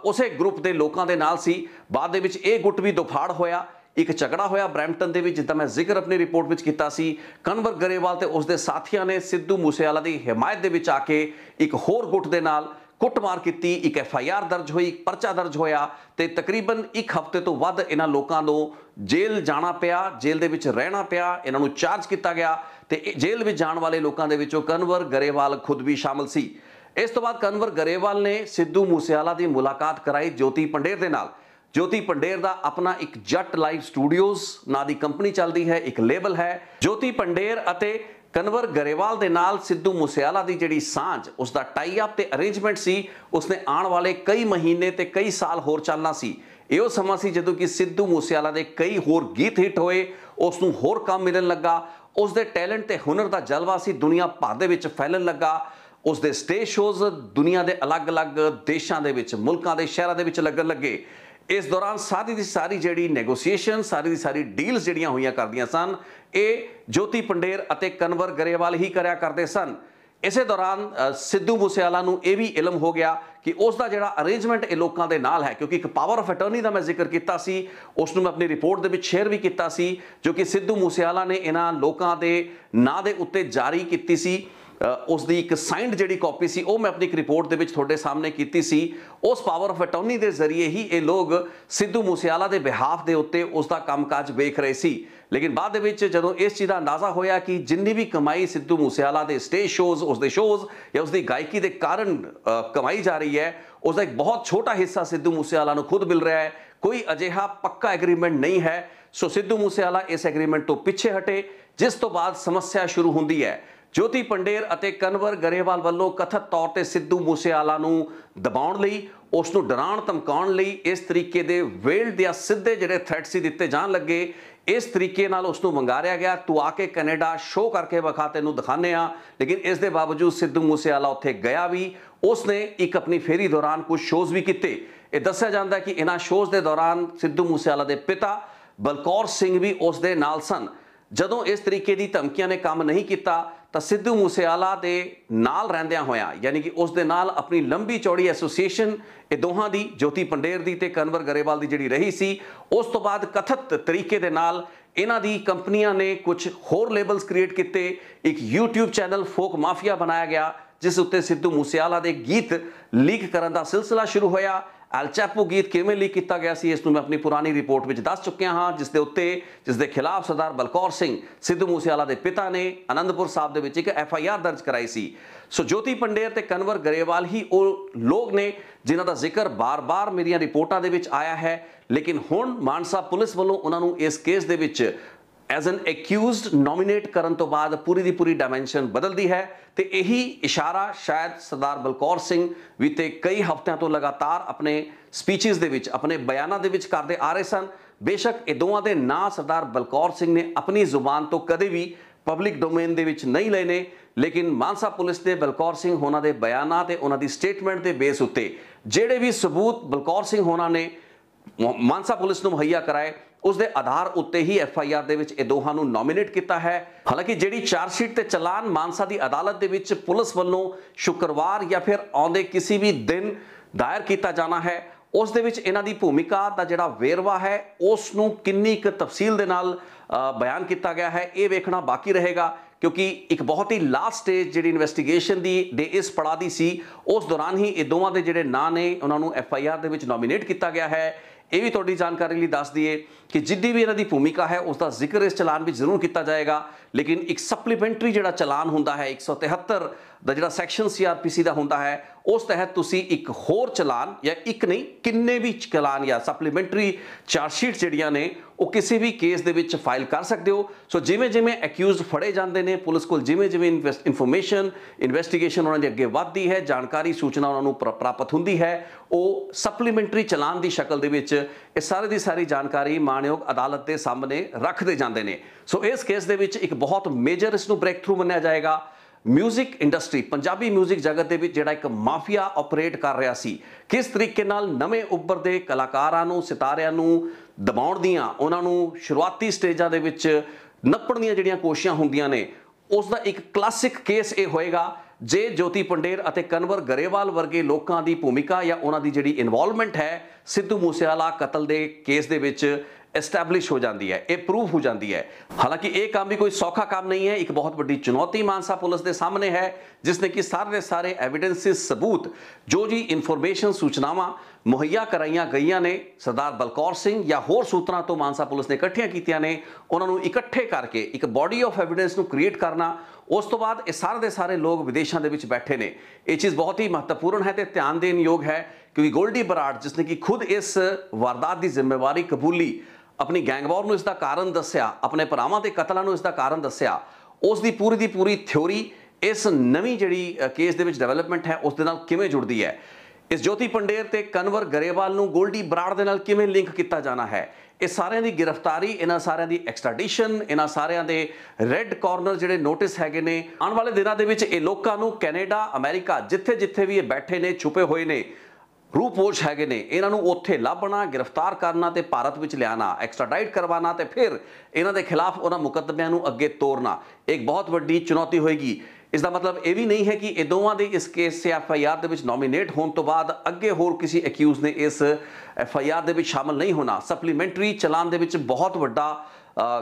ਉਸੇ ਗਰੁੱਪ ਦੇ ਲੋਕਾਂ ਦੇ ਨਾਲ ਸੀ। ਬਾਅਦ ਦੇ ਵਿੱਚ ਇਹ ਗੁੱਟ ਵੀ ਦੁਫਾੜ ਹੋਇਆ, ਇੱਕ ਝਗੜਾ ਹੋਇਆ ਬਰੈਂਪਟਨ ਦੇ ਵਿੱਚ, ਜਿੱਦਾਂ ਮੈਂ ਜ਼ਿਕਰ ਆਪਣੀ ਰਿਪੋਰਟ ਵਿੱਚ ਕੀਤਾ ਸੀ। ਕਨਵਰ ਗਰੇਵਾਲ ਤੇ ਉਸਦੇ ਸਾਥੀਆਂ ਨੇ ਸਿੱਧੂ ਮੂਸੇਵਾਲਾ ਦੀ ਹਮਾਇਤ ਦੇ ਵਿੱਚ ਆ ਕੇ ਇੱਕ ਹੋਰ ਗੁੱਟ ਦੇ ਨਾਲ ਕੁੱਟਮਾਰ ਕੀਤੀ, ਇੱਕ FIR ਦਰਜ ਹੋਈ, ਪਰਚਾ ਦਰਜ ਹੋਇਆ ਤੇ ਤਕਰੀਬਨ ਇੱਕ ਹਫ਼ਤੇ ਤੋਂ ਵੱਧ ਇਹਨਾਂ ਲੋਕਾਂ ਨੂੰ ਜੇਲ੍ਹ ਜਾਣਾ ਪਿਆ, ਜੇਲ੍ਹ ਦੇ ਵਿੱਚ ਰਹਿਣਾ ਪਿਆ, ਇਹਨਾਂ ਨੂੰ ਚਾਰਜ ਕੀਤਾ ਗਿਆ ਤੇ ਜੇਲ੍ਹ ਵਿੱਚ ਜਾਣ ਵਾਲੇ ਲੋਕਾਂ ਦੇ ਵਿੱਚੋਂ ਕਨਵਰ ਗਰੇਵਾਲ ਖੁਦ ਵੀ ਸ਼ਾਮਲ ਸੀ। ਇਸ ਤੋਂ ਬਾਅਦ ਕਨਵਰ ਗਰੇਵਾਲ ਨੇ ਸਿੱਧੂ ਮੂਸੇਵਾਲਾ ਦੀ ਮੁਲਾਕਾਤ ਕਰਾਈ ਜੋਤੀ ਪੰਡੇਰ ਦੇ ਨਾਲ। ਜੋਤੀ ਪੰਡੇਰ ਦਾ ਆਪਣਾ ਇੱਕ ਜੱਟ ਲਾਈਵ ਸਟੂਡੀਓਜ਼ ਨਾਂ ਦੀ ਕੰਪਨੀ ਚੱਲਦੀ ਹੈ, ਇੱਕ ਲੇਬਲ ਹੈ। ਜੋਤੀ ਪੰਡੇਰ ਅਤੇ ਕਨਵਰ ਗਰੇਵਾਲ ਦੇ ਨਾਲ ਸਿੱਧੂ ਮੂਸੇਵਾਲਾ ਦੀ ਜਿਹੜੀ ਸਾਂਝ, ਉਸ ਦਾ ਟਾਈ ਅਪ ਤੇ ਅਰੇਂਜਮੈਂਟ ਸੀ, ਉਸਨੇ ਆਉਣ ਵਾਲੇ ਕਈ ਮਹੀਨੇ ਤੇ ਕਈ ਸਾਲ ਹੋਰ ਚੱਲਣਾ ਸੀ। ਇਹੋ ਸਮਾਂ ਸੀ ਜਦੋਂ ਕਿ ਸਿੱਧੂ ਮੂਸੇਵਾਲਾ ਦੇ ਕਈ ਹੋਰ ਗੀਤ ਹਿੱਟ ਹੋਏ, ਉਸ ਨੂੰ ਹੋਰ ਕੰਮ ਮਿਲਣ ਲੱਗਾ, ਉਸ ਦੇ ਟੈਲੈਂਟ ਤੇ ਹੁਨਰ ਦਾ ਜਲਵਾ ਸੀ ਦੁਨੀਆ ਭਰ ਦੇ ਵਿੱਚ ਫੈਲਣ ਲੱਗਾ। ਉਸ ਦੇ ਸਟੇਜ ਸ਼ੋਜ਼ ਦੁਨੀਆ ਦੇ ਅਲੱਗ-ਅਲੱਗ ਦੇਸ਼ਾਂ ਦੇ ਵਿੱਚ, ਮੁਲਕਾਂ ਦੇ ਸ਼ਹਿਰਾਂ ਦੇ ਵਿੱਚ ਲੱਗਣ ਲੱਗੇ। ਇਸ ਦੌਰਾਨ ਸਾਰੀ ਦੀ ਸਾਰੀ ਜਿਹੜੀ ਨੈਗੋਸੀਏਸ਼ਨ, ਸਾਰੀ ਦੀ ਸਾਰੀ ਡੀਲਸ ਜਿਹੜੀਆਂ ਹੋਈਆਂ ਕਰਦੀਆਂ ਸਨ, ਇਹ ਜੋਤੀ ਪੰਡੇਰ ਅਤੇ ਕਨਵਰ ਗਰੇਵਾਲ ਹੀ ਕਰਿਆ ਕਰਦੇ ਸਨ। ਇਸੇ ਦੌਰਾਨ ਸਿੱਧੂ ਮੂਸੇਵਾਲਾ ਨੂੰ ਇਹ ਵੀ ਇਲਮ ਹੋ ਗਿਆ ਕਿ ਉਸ ਦਾ ਜਿਹੜਾ ਅਰੇਂਜਮੈਂਟ ਇਹ ਲੋਕਾਂ ਦੇ ਨਾਲ ਹੈ, ਕਿਉਂਕਿ ਇੱਕ ਪਾਵਰ ਆਫ ਅਟਰਨੀ ਦਾ ਮੈਂ ਜ਼ਿਕਰ ਕੀਤਾ ਸੀ, ਉਸ ਨੂੰ ਮੈਂ ਆਪਣੀ ਰਿਪੋਰਟ ਦੇ ਵਿੱਚ ਸ਼ੇਅਰ ਵੀ ਕੀਤਾ ਸੀ, ਜੋ ਕਿ ਸਿੱਧੂ ਮੂਸੇਵਾਲਾ ਨੇ ਇਹਨਾਂ ਲੋਕਾਂ ਦੇ ਨਾਂ ਦੇ ਉੱਤੇ ਜਾਰੀ ਕੀਤੀ ਸੀ। ਉਸ ਦੀ ਇੱਕ ਸਾਈਨਡ ਜਿਹੜੀ ਕਾਪੀ ਸੀ ਉਹ ਮੈਂ ਆਪਣੀ ਇੱਕ ਰਿਪੋਰਟ ਦੇ ਵਿੱਚ ਤੁਹਾਡੇ ਸਾਹਮਣੇ ਕੀਤੀ ਸੀ। ਉਸ ਪਾਵਰ ਆਫ ਅਟਰਨੀ ਦੇ ਜ਼ਰੀਏ ਹੀ ਇਹ ਲੋਕ ਸਿੱਧੂ ਮੂਸੇਵਾਲਾ ਦੇ ਬਿਹਾਫ ਦੇ ਉੱਤੇ ਉਸ ਦਾ ਕੰਮਕਾਜ ਵੇਖ ਰਹੇ ਸੀ। ਲੇਕਿਨ ਬਾਅਦ ਦੇ ਵਿੱਚ ਜਦੋਂ ਇਸ ਚੀਜ਼ ਦਾ ਅੰਦਾਜ਼ਾ ਹੋਇਆ ਕਿ ਜਿੰਨੀ ਵੀ ਕਮਾਈ ਸਿੱਧੂ ਮੂਸੇਵਾਲਾ ਦੇ ਸਟੇਜ ਸ਼ੋਜ਼, ਉਸ ਦੇ ਸ਼ੋਜ਼ ਜਾਂ ਉਸ ਦੀ ਗਾਇਕੀ ਦੇ ਕਾਰਨ ਕਮਾਈ ਜਾ ਰਹੀ ਹੈ, ਉਸ ਦਾ ਇੱਕ ਬਹੁਤ ਛੋਟਾ ਹਿੱਸਾ ਸਿੱਧੂ ਮੂਸੇਵਾਲਾ ਨੂੰ ਖੁਦ ਮਿਲ ਰਿਹਾ ਹੈ। ਕੋਈ ਅਜਿਹਾ ਪੱਕਾ ਐਗਰੀਮੈਂਟ ਨਹੀਂ ਹੈ। ਸੋ ਸਿੱਧੂ ਮੂਸੇਵਾਲਾ ਇਸ ਐਗਰੀਮੈਂਟ ਤੋਂ ਪਿੱਛੇ ਹਟੇ, ਜਿਸ ਤੋਂ ਬਾਅਦ ਸਮੱਸਿਆ ਸ਼ੁਰੂ ਹੁੰਦੀ ਹੈ। ਜੋਤੀ ਪੰਡੇਰ ਅਤੇ ਕਨਵਰ ਗਰੇਵਾਲ ਵੱਲੋਂ ਕਥਿਤ ਤੌਰ ਤੇ ਸਿੱਧੂ ਮੂਸੇਵਾਲਾ ਨੂੰ ਦਬਾਉਣ ਲਈ, ਉਸ ਨੂੰ ਡਰਾਉਣ ਧਮਕਾਉਣ ਲਈ ਇਸ ਤਰੀਕੇ ਦੇ ਵੇਲਡ ਜਾਂ ਸਿੱਧੇ ਜਿਹੜੇ ਥ੍ਰੈਟ ਸੀ ਦਿੱਤੇ ਜਾਣ ਲੱਗੇ। ਇਸ ਤਰੀਕੇ ਨਾਲ ਉਸ ਨੂੰ ਵੰਗਾਰਿਆ ਗਿਆ, ਤੂੰ ਆ ਕੇ ਕੈਨੇਡਾ ਸ਼ੋਅ ਕਰਕੇ ਵਿਖਾ, ਤੈਨੂੰ ਦਿਖਾਉਂਦੇ ਆ। ਲੇਕਿਨ ਇਸ ਦੇ ਬਾਵਜੂਦ ਸਿੱਧੂ ਮੂਸੇਵਾਲਾ ਉੱਥੇ ਗਿਆ ਵੀ। ਉਸਨੇ ਇੱਕ ਆਪਣੀ ਫੇਰੀ ਦੌਰਾਨ ਕੁਝ ਸ਼ੋਅਜ਼ ਵੀ ਕੀਤੇ। ਇਹ ਦੱਸਿਆ ਜਾਂਦਾ ਕਿ ਇਹਨਾਂ ਸ਼ੋਅਜ਼ ਦੇ ਦੌਰਾਨ ਸਿੱਧੂ ਮੂਸੇਵਾਲਾ ਦੇ ਪਿਤਾ ਬਲਕੌਰ ਸਿੰਘ ਵੀ ਉਸ ਦੇ ਨਾਲ ਸਨ। ਜਦੋਂ ਇਸ ਤਰੀਕੇ ਦੀ ਧਮਕੀਆਂ ਨੇ ਕੰਮ ਨਹੀਂ ਕੀਤਾ ਤਾਂ ਸਿੱਧੂ ਮੂਸੇਵਾਲਾ ਦੇ ਨਾਲ ਰਹਿੰਦਿਆਂ ਹੋਇਆਂ, ਯਾਨੀ ਕਿ ਉਸ ਦੇ ਨਾਲ ਆਪਣੀ ਲੰਬੀ ਚੌੜੀ ਐਸੋਸੀਏਸ਼ਨ ਇਹ ਦੋਹਾਂ ਦੀ, ਜੋਤੀ ਪੰਡੇਰ ਦੀ ਤੇ ਕਨਵਰ ਗਰੇਵਾਲ ਦੀ ਜਿਹੜੀ ਰਹੀ ਸੀ, ਉਸ ਤੋਂ ਬਾਅਦ ਕਥਿਤ ਤਰੀਕੇ ਦੇ ਨਾਲ ਇਹਨਾਂ ਦੀ ਕੰਪਨੀਆਂ ਨੇ ਕੁਝ ਹੋਰ ਲੇਬਲਸ ਕ੍ਰੀਏਟ ਕੀਤੇ। ਇੱਕ YouTube ਚੈਨਲ ਫੋਕ ਮਾਫੀਆ ਬਣਾਇਆ ਗਿਆ, ਜਿਸ ਉੱਤੇ ਸਿੱਧੂ ਮੂਸੇਵਾਲਾ ਦੇ ਗੀਤ ਲੀਕ ਕਰਨ ਦਾ ਸਿਲਸਿਲਾ ਸ਼ੁਰੂ ਹੋਇਆ। ਐਲ ਚੈਪੋ ਗੀਤ ਕਿਵੇਂ ਲੀਕ ਕੀਤਾ ਗਿਆ ਸੀ, ਇਸ ਨੂੰ ਮੈਂ ਆਪਣੀ ਪੁਰਾਣੀ ਰਿਪੋਰਟ ਵਿੱਚ ਦੱਸ ਚੁੱਕਿਆ ਹਾਂ, ਜਿਸ ਦੇ ਖਿਲਾਫ ਸਰਦਾਰ ਬਲਕੌਰ ਸਿੰਘ, ਸਿੱਧੂ ਮੂਸੇਵਾਲਾ ਦੇ ਪਿਤਾ ਨੇ ਅਨੰਦਪੁਰ ਸਾਹਿਬ ਦੇ ਵਿੱਚ ਇੱਕ FIR ਦਰਜ ਕਰਾਈ ਸੀ। ਸੋ ਜੋਤੀ ਪੰਡੇਰ ਤੇ ਕਨਵਰ ਗਰੇਵਾਲ ਹੀ ਉਹ ਲੋਕ ਨੇ ਜਿਨ੍ਹਾਂ ਦਾ ਜ਼ਿਕਰ ਬਾਰ-ਬਾਰ ਮੇਰੀਆਂ ਰਿਪੋਰਟਾਂ ਦੇ ਵਿੱਚ ਆਇਆ ਹੈ। ਲੇਕਿਨ ਹੁਣ ਮਾਨਸਾ ਪੁਲਿਸ ਵੱਲੋਂ ਉਹਨਾਂ ਨੂੰ ਇਸ ਕੇਸ ਦੇ ਵਿੱਚ ਐਜ਼ ਐਨ ਐਕਿਊਜ਼ਡ ਨੋਮੀਨੇਟ ਕਰਨ ਤੋਂ ਬਾਅਦ ਪੂਰੀ ਦੀ ਪੂਰੀ ਡਾਇਮੈਂਸ਼ਨ ਬਦਲਦੀ ਹੈ। ਤੇ ਇਹੀ ਇਸ਼ਾਰਾ ਸ਼ਾਇਦ ਸਰਦਾਰ ਬਲਕੌਰ ਸਿੰਘ ਵੀ ਤੇ ਕਈ ਹਫ਼ਤਿਆਂ ਤੋਂ ਲਗਾਤਾਰ ਆਪਣੇ ਸਪੀਚਸ ਦੇ ਵਿੱਚ, ਆਪਣੇ ਬਿਆਨਾਂ ਦੇ ਵਿੱਚ ਕਰਦੇ ਆ ਰਹੇ ਸਨ। ਬੇਸ਼ੱਕ ਇਹ ਦੋਵਾਂ ਦੇ ਨਾਂ ਸਰਦਾਰ ਬਲਕੌਰ ਸਿੰਘ ਨੇ ਆਪਣੀ ਜ਼ੁਬਾਨ ਤੋਂ ਕਦੇ ਵੀ ਪਬਲਿਕ ਡੋਮੇਨ ਦੇ ਵਿੱਚ ਨਹੀਂ ਲਏ ਨੇ, ਲੇਕਿਨ ਮਾਨਸਾ ਪੁਲਿਸ ਨੇ ਬਲਕੌਰ ਸਿੰਘ ਹੋਣਾ ਦੇ ਬਿਆਨਾਂ ਤੇ ਉਹਨਾਂ ਦੀ ਸਟੇਟਮੈਂਟ ਦੇ ਬੇਸ ਉੱਤੇ ਜਿਹੜੇ ਵੀ ਸਬੂਤ ਬਲਕੌਰ ਸਿੰਘ ਹੋਣਾ ਨੇ ਮਾਨਸਾ ਪੁਲਿਸ ਨੂੰ ਮੁਹੱਈਆ ਕਰਾਏ, ਉਸ ਦੇ ਆਧਾਰ ਉੱਤੇ ਹੀ FIR ਦੇ ਵਿੱਚ ਇਹ ਦੋਹਾਂ ਨੂੰ ਨੋਮੀਨੇਟ ਕੀਤਾ ਹੈ। ਹਾਲਾਂਕਿ ਜਿਹੜੀ ਚਾਰਜ ਸ਼ੀਟ ਤੇ ਚਲਾਨ ਮਾਨਸਾ ਦੀ ਅਦਾਲਤ ਦੇ ਵਿੱਚ ਪੁਲਿਸ ਵੱਲੋਂ ਸ਼ੁੱਕਰਵਾਰ ਜਾਂ ਫਿਰ ਆਉਂਦੇ ਕਿਸੇ ਵੀ ਦਿਨ ਦਾਇਰ ਕੀਤਾ ਜਾਣਾ ਹੈ, ਉਸ ਦੇ ਵਿੱਚ ਇਹਨਾਂ ਦੀ ਭੂਮਿਕਾ ਦਾ ਜਿਹੜਾ ਵੇਰਵਾ ਹੈ ਉਸ ਨੂੰ ਕਿੰਨੀ ਕੁ ਤਫਸੀਲ ਦੇ ਨਾਲ ਬਿਆਨ ਕੀਤਾ ਗਿਆ ਹੈ, ਇਹ ਵੇਖਣਾ ਬਾਕੀ ਰਹੇਗਾ। ਕਿਉਂਕਿ ਇੱਕ ਬਹੁਤ ਹੀ ਲਾਸਟ ਸਟੇਜ ਜਿਹੜੀ ਇਨਵੈਸਟੀਗੇਸ਼ਨ ਦੇ ਇਸ ਪੜਾਅ ਦੀ ਸੀ, ਉਸ ਦੌਰਾਨ ਹੀ ਇਹ ਦੋਵਾਂ ਦੇ ਜਿਹੜੇ ਨਾਂ ਨੇ ਉਹਨਾਂ ਨੂੰ FIR ਦੇ ਵਿੱਚ ਨੋਮੀਨੇਟ ਕੀਤਾ ਗਿਆ ਹੈ। ਇਹ ਵੀ ਤੁਹਾਡੀ ਜਾਣਕਾਰੀ ਲਈ ਦੱਸ ਦਈਏ ਕਿ ਜਿੱਦੀ ਵੀ ਇਹਨਾਂ ਦੀ ਭੂਮਿਕਾ ਹੈ ਉਸ ਦਾ ਜ਼ਿਕਰ ਇਸ ਚਲਾਨ ਵਿੱਚ ਜ਼ਰੂਰ ਕੀਤਾ ਜਾਏਗਾ। ਲੇਕਿਨ ਇੱਕ ਸਪਲੀਮੈਂਟਰੀ ਜਿਹੜਾ ਚਲਾਨ ਹੁੰਦਾ ਹੈ 173 ਦਾ ਜਿਹੜਾ ਸੈਕਸ਼ਨ CRPC ਦਾ ਹੁੰਦਾ ਹੈ, ਉਸ ਤਹਿਤ ਤੁਸੀਂ ਇੱਕ ਹੋਰ ਚਲਾਨ ਜਾਂ ਇੱਕ ਨਹੀਂ ਕਿੰਨੇ ਵੀ ਚਲਾਨ ਜਾਂ ਸਪਲੀਮੈਂਟਰੀ ਚਾਰਜ ਸ਼ੀਟ ਜਿਹੜੀਆਂ ਨੇ ਉਹ ਕਿਸੇ ਵੀ ਕੇਸ ਦੇ ਵਿੱਚ ਫਾਈਲ ਕਰ ਸਕਦੇ ਹੋ। ਸੋ ਜਿਵੇਂ ਜਿਵੇਂ ਅਕਿਊਜ਼ਡ ਫੜੇ ਜਾਂਦੇ ਨੇ, ਪੁਲਿਸ ਕੋਲ ਜਿਵੇਂ ਜਿਵੇਂ ਇਨਫੋਰਮੇਸ਼ਨ ਇਨਵੈਸਟੀਗੇਸ਼ਨ ਉਹਨਾਂ ਦੀ ਅੱਗੇ ਵੱਧਦੀ ਹੈ, ਜਾਣਕਾਰੀ ਸੂਚਨਾ ਉਹਨਾਂ ਨੂੰ ਪ੍ਰਾਪਤ ਹੁੰਦੀ ਹੈ, ਉਹ ਸਪਲੀਮੈਂਟਰੀ ਚਲਾਨ ਦੀ ਸ਼ਕਲ ਦੇ ਵਿੱਚ ਇਹ ਸਾਰੇ ਦੀ ਸਾਰੀ ਜਾਣਕਾਰੀ ਮਾਣਯੋਗ ਅਦਾਲਤ ਦੇ ਸਾਹਮਣੇ ਰੱਖਦੇ ਜਾਂਦੇ ਨੇ। ਸੋ ਇਸ ਕੇਸ ਦੇ ਵਿੱਚ ਇੱਕ ਬਹੁਤ ਮੇਜਰ ਇਸ ਨੂੰ ਬ੍ਰੇਕ ਥਰੂ ਮੰਨਿਆ ਜਾਏਗਾ। ਮਿਊਜ਼ਿਕ ਇੰਡਸਟਰੀ, ਪੰਜਾਬੀ ਮਿਊਜ਼ਿਕ ਜਗਤ ਦੇ ਵਿੱਚ ਜਿਹੜਾ ਇੱਕ ਮਾਫੀਆ ਆਪਰੇਟ ਕਰ ਰਿਹਾ ਸੀ, ਕਿਸ ਤਰੀਕੇ ਨਾਲ ਨਵੇਂ ਉੱਭਰਦੇ ਕਲਾਕਾਰਾਂ ਨੂੰ, ਸਿਤਾਰਿਆਂ ਨੂੰ ਦਬਾਉਣ ਦੀਆਂ, ਉਹਨਾਂ ਨੂੰ ਸ਼ੁਰੂਆਤੀ ਸਟੇਜਾਂ ਦੇ ਵਿੱਚ ਨੱਪਣ ਦੀਆਂ ਜਿਹੜੀਆਂ ਕੋਸ਼ਿਸ਼ਾਂ ਹੁੰਦੀਆਂ ਨੇ, ਉਸ ਦਾ ਇੱਕ ਕਲਾਸਿਕ ਕੇਸ ਇਹ ਹੋਏਗਾ ਜੇ ਜੋਤੀ ਪੰਡੇਰ ਅਤੇ ਕਨਵਰ ਗਰੇਵਾਲ ਵਰਗੇ ਲੋਕਾਂ ਦੀ ਭੂਮਿਕਾ ਜਾਂ ਉਹਨਾਂ ਦੀ ਜਿਹੜੀ ਇਨਵੋਲਵਮੈਂਟ ਹੈ ਸਿੱਧੂ ਮੂਸੇਵਾਲਾ ਕਤਲ ਦੇ ਕੇਸ ਦੇ ਵਿੱਚ एस्टैब्लिश हो जाती है, ये प्रूव हो जाती है। हालांकि ये काम भी कोई सौखा काम नहीं है, एक बहुत बड़ी चुनौती मानसा पुलिस के सामने है, जिसने कि सारे एविडेंसिस सबूत जो जी इन्फॉर्मेशन सूचनावां मुहैया कराइया गई ने सरदार बलकौर सिंह या होर सूत्रां तो मानसा पुलिस ने इकट्ठियां कीतियां ने, उन्होंने इकट्ठे करके एक बॉडी ऑफ एविडेंस नूं क्रिएट करना। उस तो बाद ये सारे के सारे लोग विदेशों के बैठे ने, ये चीज़ बहुत ही महत्वपूर्ण है तो ध्यान देने योग है, क्योंकि गोल्डी बराड़ जिसने कि खुद इस वारदात की जिम्मेवारी कबूली, अपनी गैंगवॉर नूं इसका कारण दस्या, अपने भरावां दे कतलां नूं इसका कारण दस्या, उस दी पूरी थ्योरी इस नवीं जिहड़ी केस दे विच डेवलपमेंट है उस दे नाल किवें जुड़दी है। इस ज्योति पंडेर ते कनवर गरेवाल नूं गोल्डी बराड़ दे नाल किवें लिंक किया जाना है, इस सारिਆਂ ਦੀ गिरफ्तारी, इन्हां सारिਆਂ ਦੀ एक्सट्राडिशन, इन्हां सारिਆਂ ਦੇ ਰੈੱਡ ਕਾਰਨਰ ਜਿਹੜੇ ਨੋਟਿਸ ਹੈਗੇ ਨੇ, ਆਉਣ ਵਾਲੇ ਦਿਨਾਂ ਦੇ ਵਿੱਚ ਇਹ ਲੋਕਾਂ ਨੂੰ ਕੈਨੇਡਾ, ਅਮਰੀਕਾ ਜਿੱਥੇ ਵੀ ਇਹ ਬੈਠੇ ਨੇ, ਛੁਪੇ ਹੋਏ ਨੇ, रूपोश है ने, इन्हों उत्थे लभना, गिरफ्तार करना तो भारत में लिया, एक्सट्राडाइट करवाना तो फिर इन्हों के खिलाफ उन्होंने मुकदमियां अगे तोड़ना एक बहुत वड्डी चुनौती होएगी। ਇਸ ਦਾ ਮਤਲਬ ਇਹ ਵੀ ਨਹੀਂ ਹੈ ਕਿ ਇਹ ਦੋਵਾਂ ਦੇ ਇਸ ਕੇਸ ਤੇ FIR ਦੇ ਵਿੱਚ ਨੋਮੀਨੇਟ ਹੋਣ ਤੋਂ ਬਾਅਦ ਅੱਗੇ ਹੋਰ ਕਿਸੇ ਅਕਿਊਜ਼ ਨੇ ਇਸ FIR ਦੇ ਵਿੱਚ ਸ਼ਾਮਲ ਨਹੀਂ ਹੋਣਾ। ਸਪਲੀਮੈਂਟਰੀ ਚਲਾਨ ਦੇ ਵਿੱਚ ਬਹੁਤ ਵੱਡਾ